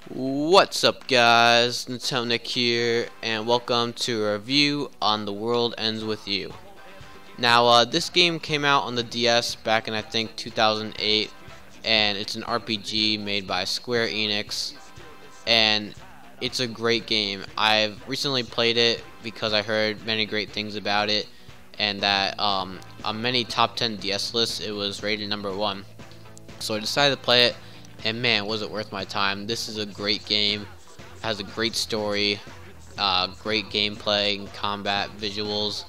What's up, guys? Nick here, and welcome to a review on The World Ends With You. Now, this game came out on the DS back in, I think, 2008, and it's an RPG made by Square Enix, and it's a great game. I've recently played it because I heard many great things about it, and that on many top 10 DS lists, it was rated #1. So I decided to play it, and man, was it worth my time. This is a great game. It has a great story, great gameplay, combat, visuals,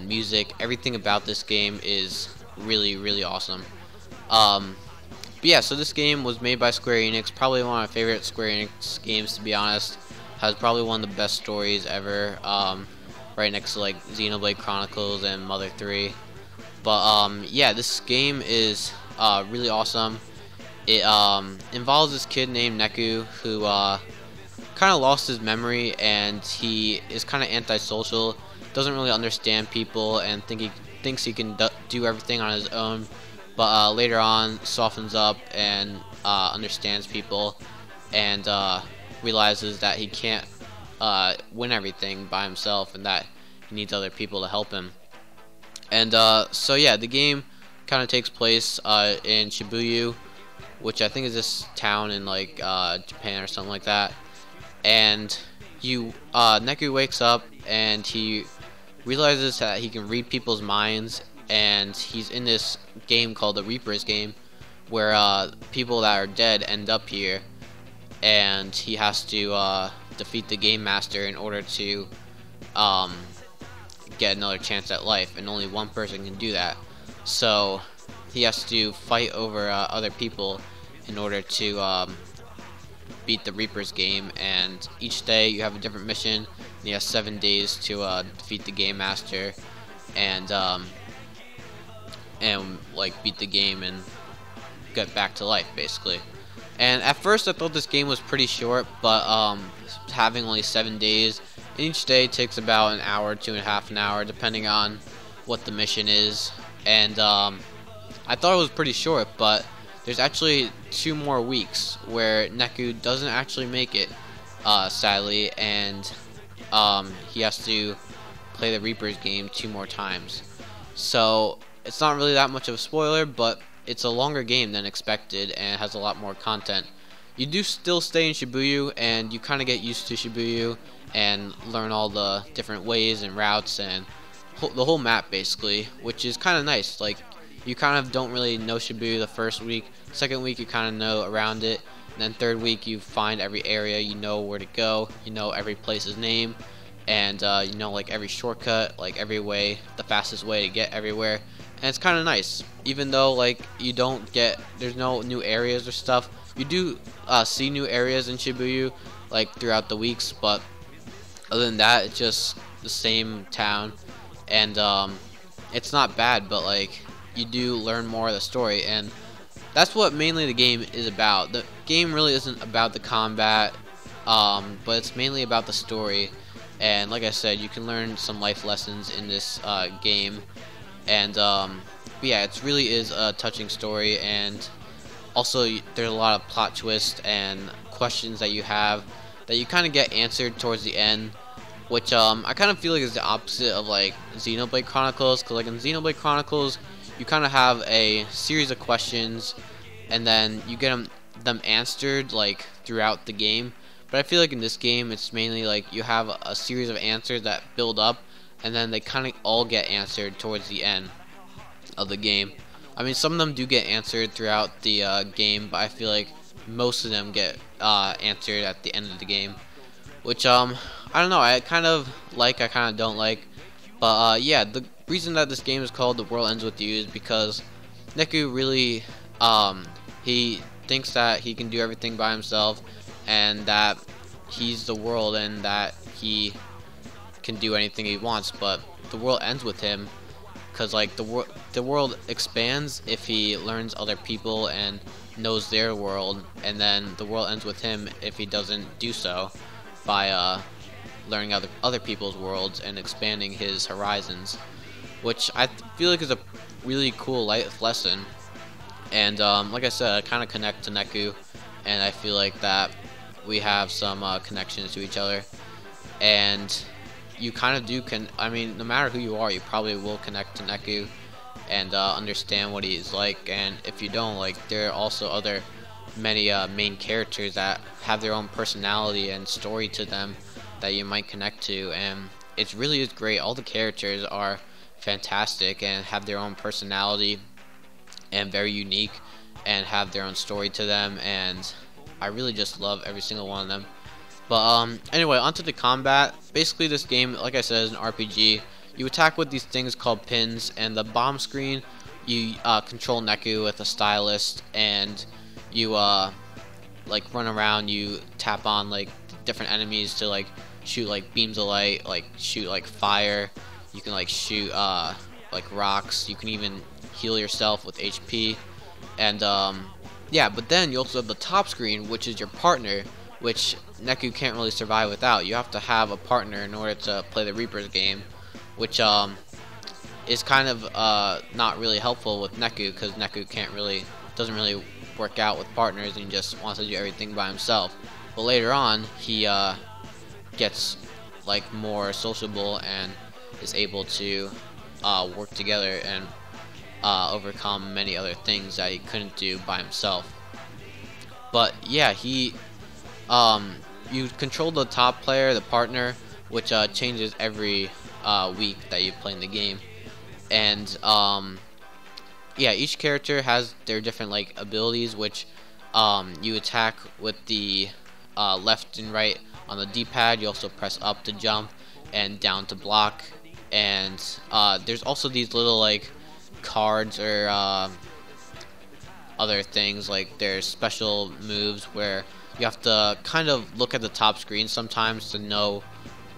music. Everything about this game is really awesome. But yeah, so this game was made by Square Enix. Probably one of my favorite Square Enix games, to be honest. Has probably one of the best stories ever. Right next to like Xenoblade Chronicles and Mother 3. But yeah, this game is really awesome. It involves this kid named Neku who kind of lost his memory, and he is kind of antisocial, doesn't really understand people, and thinks he can do everything on his own. But later on, softens up and understands people, and realizes that he can't win everything by himself, and that he needs other people to help him. And so yeah, the game kind of takes place in Shibuya, which I think is this town in like Japan or something like that. And Neku wakes up and he realizes that he can read people's minds, and he's in this game called the Reaper's game, where people that are dead end up here, and he has to defeat the game master in order to get another chance at life, and only one person can do that. So he has to fight over other people in order to beat the Reaper's game, and each day you have a different mission, and you have 7 days to defeat the game master and like beat the game and get back to life, basically. And at first I thought this game was pretty short, but having only 7 days, and each day takes about an hour, 2.5 an hour, depending on what the mission is. And I thought it was pretty short, but there's actually 2 more weeks where Neku doesn't actually make it, sadly, and he has to play the Reaper's game 2 more times. So it's not really that much of a spoiler, but it's a longer game than expected, and it has a lot more content. You do still stay in Shibuya, and you kind of get used to Shibuya and learn all the different ways and routes and the whole map, basically, which is kind of nice. Like, you kind of don't really know Shibuya the first week. Second week you kind of know around it, and then third week you find every area, you know where to go, you know every place's name, and you know like every shortcut, like every way, the fastest way to get everywhere. And it's kind of nice, even though like there's no new areas or stuff. You do see new areas in Shibuya like throughout the weeks, but other than that, it's just the same town, and it's not bad, but like you do learn more of the story, and that's what mainly the game is about. The game really isn't about the combat, but it's mainly about the story. And like I said, you can learn some life lessons in this game, and but yeah, it really is a touching story, and also there's a lot of plot twists and questions that you have that you kind of get answered towards the end, which I kind of feel like is the opposite of like Xenoblade Chronicles, because like in Xenoblade Chronicles you kind of have a series of questions, and then you get them answered like throughout the game. But I feel like in this game it's mainly like you have a series of answers that build up, and then they kind of all get answered towards the end of the game. I mean, some of them do get answered throughout the game, but I feel like most of them get answered at the end of the game, which I don't know, I kind of like, I kind of don't like. But yeah, the reason that this game is called The World Ends With You is because Neku really he thinks that he can do everything by himself, and that he's the world, and that he can do anything he wants, but the world ends with him, because like the world expands if he learns other people and knows their world, and then the world ends with him if he doesn't do so by learning other people's worlds and expanding his horizons, which I feel like is a really cool life lesson. And like I said, I kind of connect to Neku, and I feel like that we have some connections to each other, and you kind of do I mean, no matter who you are, you probably will connect to Neku and understand what he's like. And if you don't, like, there are also other many main characters that have their own personality and story to them that you might connect to, and it really is great. All the characters are fantastic and have their own personality and very unique and have their own story to them, and I really just love every single one of them. But anyway, onto the combat. Basically, this game, like I said, is an RPG. You attack with these things called pins, and the bomb screen, you control Neku with a stylus, and you like run around. You tap on like different enemies to like shoot like beams of light, like shoot like fire. You can like shoot like rocks. You can even heal yourself with HP, and yeah. But then you also have the top screen, which is your partner, which Neku can't really survive without. You have to have a partner in order to play the Reaper's game, which is kind of not really helpful with Neku, because Neku doesn't really work out with partners, and he just wants to do everything by himself. But later on, he gets like more sociable and is able to work together and overcome many other things that he couldn't do by himself. But yeah, you control the top player, the partner, which changes every week that you play in the game. And yeah, each character has their different like abilities, which you attack with the left and right on the D-pad. You also press up to jump and down to block. And there's also these little like cards or other things, like there's special moves where you have to kind of look at the top screen sometimes to know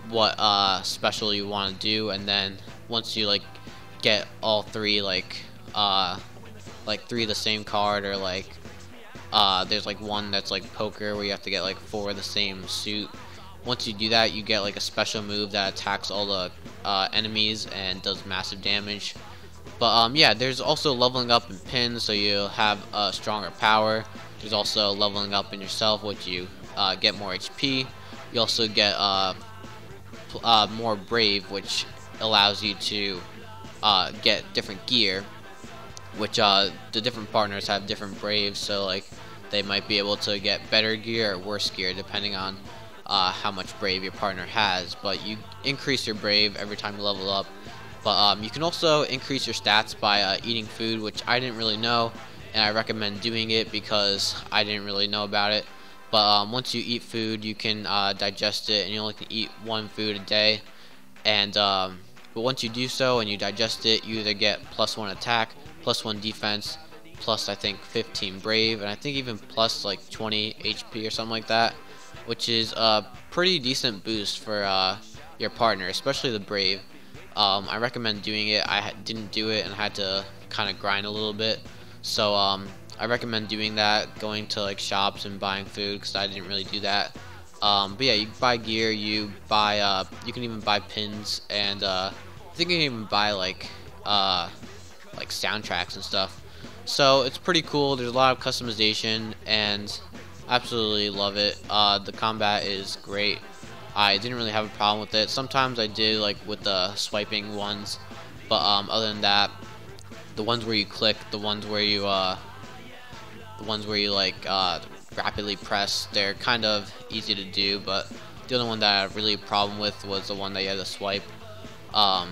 what special you want to do, and then once you like get all three, like three of the same card, or like there's like one that's like poker where you have to get like 4 of the same suit. Once you do that, you get like a special move that attacks all the enemies and does massive damage. But yeah, there's also leveling up in pins, so you have a stronger power. There's also leveling up in yourself, which you get more HP. You also get more brave, which allows you to get different gear, which the different partners have different braves, so like they might be able to get better gear or worse gear depending on how much brave your partner has. But you increase your brave every time you level up. But you can also increase your stats by eating food, which I didn't really know, and I recommend doing it because I didn't really know about it. But once you eat food, you can digest it, and you only can eat 1 food a day. And but once you do so and you digest it, you either get +1 attack, +1 defense, plus I think 15 brave, and I think even plus like 20 HP or something like that, which is a pretty decent boost for your partner, especially the brave. I recommend doing it. I didn't do it and had to kind of grind a little bit, so I recommend doing that, going to like shops and buying food, because I didn't really do that. But yeah, you buy gear, you buy you can even buy pins, and I think you can even buy like soundtracks and stuff. So it's pretty cool. There's a lot of customization, and absolutely love it. The combat is great. I didn't really have a problem with it. Sometimes I did, like with the swiping ones, but other than that, the ones where you click, the ones where you like rapidly press, they're kind of easy to do. But the other one that I had really a problem with was the one that you had to swipe. But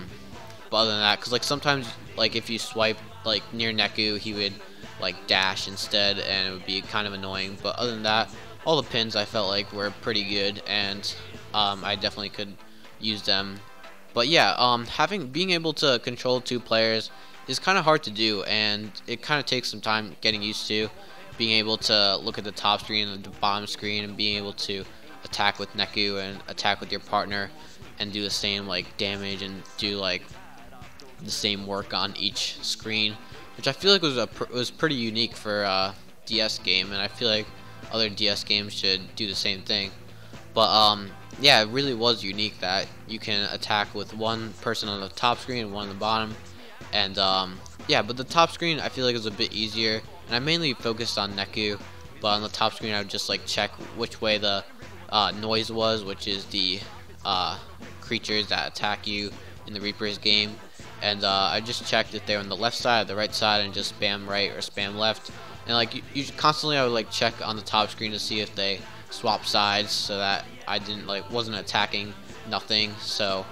other than that, because like sometimes like if you swipe like near Neku, he would like dash instead, and it would be kind of annoying. But other than that, all the pins I felt like were pretty good, and I definitely could use them. But yeah, being able to control 2 players is kind of hard to do, and it kind of takes some time getting used to. Being able to look at the top screen and the bottom screen, and being able to attack with Neku and attack with your partner, and do the same like damage and do like the same work on each screen, which I feel like was pretty unique for a DS game, and I feel like other DS games should do the same thing. But yeah, it really was unique that you can attack with 1 person on the top screen and 1 on the bottom. And yeah, but the top screen I feel like is a bit easier, and I mainly focused on Neku. but on the top screen I would just like check which way the noise was, which is the creatures that attack you in the Reaper's game, and I just checked if they're on the left side or the right side and just spam right or spam left. And like you constantly I would like check on the top screen to see if they swap sides, so that I wasn't attacking nothing. So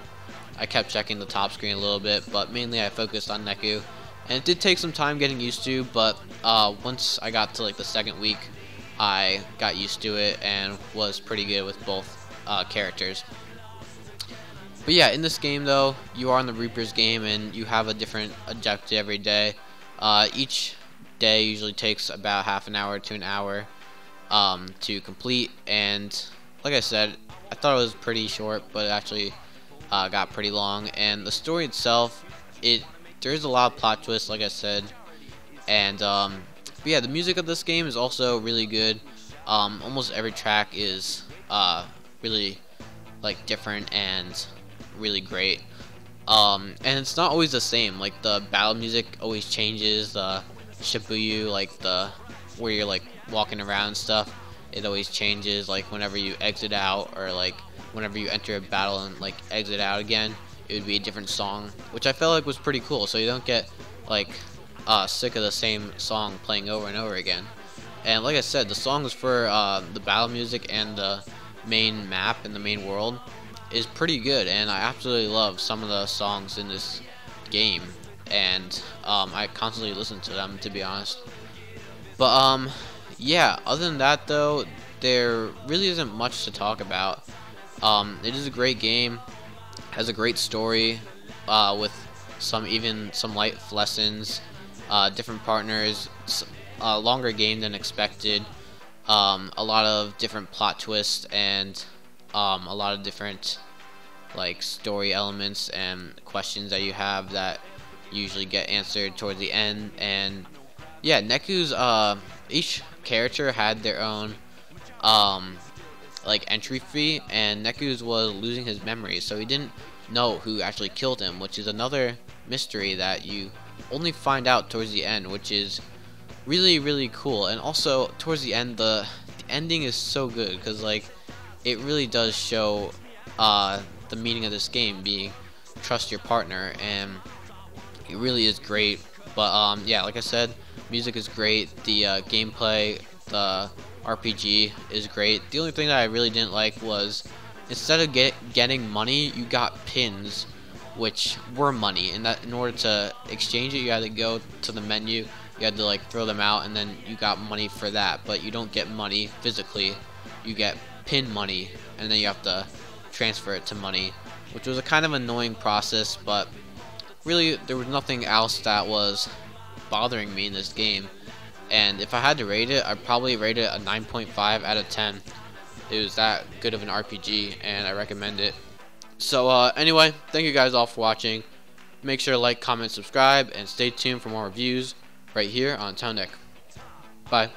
I kept checking the top screen a little bit, but mainly I focused on Neku. And it did take some time getting used to, but once I got to like the second week, I got used to it and was pretty good with both characters. But yeah, in this game though, you are in the Reaper's game and you have a different objective every day. Each day usually takes about half an hour to an hour to complete, and like I said, I thought it was pretty short, but it actually got pretty long. And the story itself, there is a lot of plot twists, like I said, and but yeah, the music of this game is also really good. Almost every track is really like different and really great. And it's not always the same. Like the battle music always changes. The Shibuya, like where you're like walking around and stuff, it always changes. Like whenever you exit out, or like whenever you enter a battle and like exit out again, it would be a different song, which I felt like was pretty cool. So you don't get like sick of the same song playing over and over again. And like I said, the songs for the battle music and the main map and the main world is pretty good, and I absolutely love some of the songs in this game, and I constantly listen to them, to be honest. But yeah, other than that though, there really isn't much to talk about. It is a great game, has a great story with some life lessons, different partners, a longer game than expected, a lot of different plot twists, and a lot of different like story elements and questions that you have that usually get answered towards the end. And yeah, Neku's each character had their own like entry fee, and Neku's was losing his memory, so he didn't know who actually killed him, which is another mystery that you only find out towards the end, which is really cool. And also towards the end, the ending is so good, because like it really does show the meaning of this game being trust your partner, and it really is great. But yeah, like I said, music is great, the gameplay, the RPG is great. The only thing that I really didn't like was, instead of getting money, you got pins, which were money, and that in order to exchange it, you had to go to the menu, you had to like throw them out, and then you got money for that. But you don't get money physically, you get pin money, and then you have to transfer it to money, which was a kind of annoying process. But really there was nothing else that was bothering me in this game, and if I had to rate it, I'd probably rate it a 9.5 out of 10. It was that good of an RPG, and I recommend it. So anyway, thank you guys all for watching. Make sure to like, comment, subscribe, and stay tuned for more reviews right here on Town Deck. Bye.